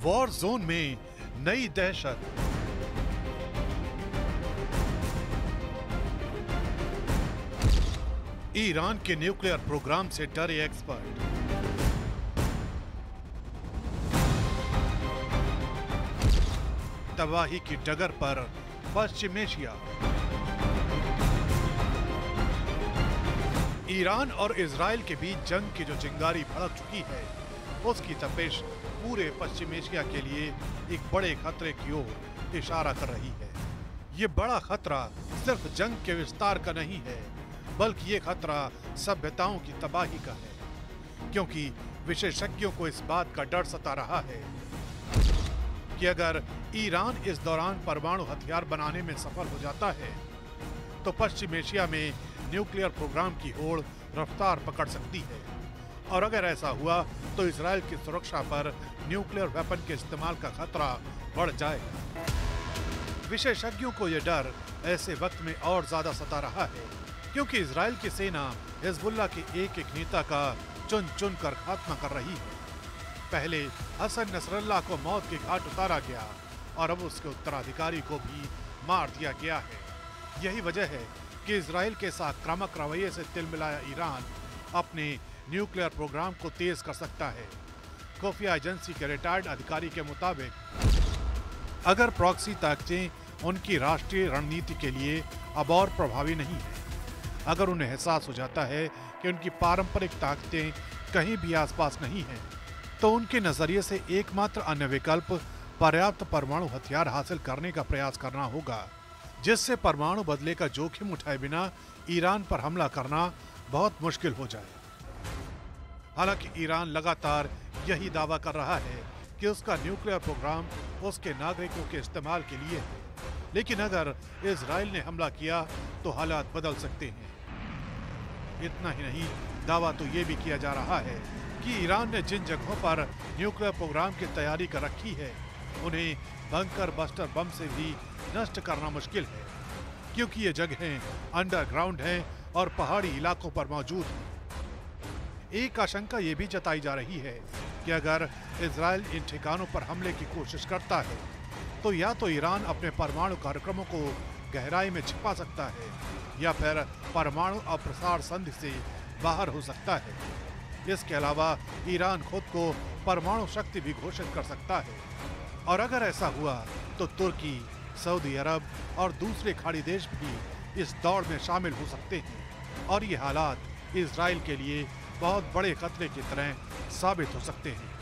War zone में नई दहशत। ईरान के न्यूक्लियर प्रोग्राम से डरे एक्सपर्ट। तबाही की डगर पर पश्चिम एशिया। ईरान और इजराइल के बीच जंग की जो चिंगारी भड़क चुकी है, उसकी तपिश पूरे पश्चिम एशिया के लिए एक बड़े खतरे की ओर इशारा कर रही है। ये बड़ा खतरा सिर्फ जंग के विस्तार का नहीं है, बल्कि ये खतरा सभ्यताओं की तबाही का है, क्योंकि विशेषज्ञों को इस बात का डर सता रहा है कि अगर ईरान इस दौरान परमाणु हथियार बनाने में सफल हो जाता है तो पश्चिम एशिया में न्यूक्लियर प्रोग्राम की होड़ रफ्तार पकड़ सकती है, और अगर ऐसा हुआ तो इजराइल की सुरक्षा पर न्यूक्लियर वेपन के इस्तेमाल का खतरा बढ़ जाएगा। विशेषज्ञों को यह डर ऐसे वक्त में और ज्यादा सता रहा है, क्योंकि इजराइल की सेना हिजबुल्लाह के एक एक नेता का चुन चुन कर खात्मा कर रही है। पहले हसन नसरल्लाह को मौत के घाट उतारा गया और अब उसके उत्तराधिकारी को भी मार दिया गया है। यही वजह है कि इजराइल के साथ आक्रामक रवैये से तिलमिलाया ईरान अपने न्यूक्लियर प्रोग्राम को तेज कर सकता है। खुफिया एजेंसी के रिटायर्ड अधिकारी के मुताबिक अगर प्रॉक्सी ताकतें उनकी राष्ट्रीय रणनीति के लिए अब और प्रभावी नहीं है, अगर उन्हें एहसास हो जाता है कि उनकी पारंपरिक ताकतें कहीं भी आसपास नहीं हैं, तो उनके नजरिए से एकमात्र अन्य विकल्प पर्याप्त परमाणु हथियार हासिल करने का प्रयास करना होगा, जिससे परमाणु बदले का जोखिम उठाए बिना ईरान पर हमला करना बहुत मुश्किल हो जाए। हालांकि ईरान लगातार यही दावा कर रहा है कि उसका न्यूक्लियर प्रोग्राम उसके नागरिकों के इस्तेमाल के लिए है, लेकिन अगर इजराइल ने हमला किया तो हालात बदल सकते हैं। इतना ही नहीं, दावा तो ये भी किया जा रहा है कि ईरान ने जिन जगहों पर न्यूक्लियर प्रोग्राम की तैयारी कर रखी है, उन्हें बंकर बस्टर बम से भी नष्ट करना मुश्किल है, क्योंकि ये जगहें अंडरग्राउंड हैं और पहाड़ी इलाकों पर मौजूद हैं। एक आशंका ये भी जताई जा रही है कि अगर इजराइल इन ठिकानों पर हमले की कोशिश करता है तो या तो ईरान अपने परमाणु कार्यक्रमों को गहराई में छिपा सकता है, या फिर परमाणु अप्रसार संधि से बाहर हो सकता है। इसके अलावा ईरान खुद को परमाणु शक्ति भी घोषित कर सकता है, और अगर ऐसा हुआ तो तुर्की, सऊदी अरब और दूसरे खाड़ी देश भी इस दौड़ में शामिल हो सकते हैं, और ये हालात इजराइल के लिए बहुत बड़े खतरे की तरह साबित हो सकते हैं।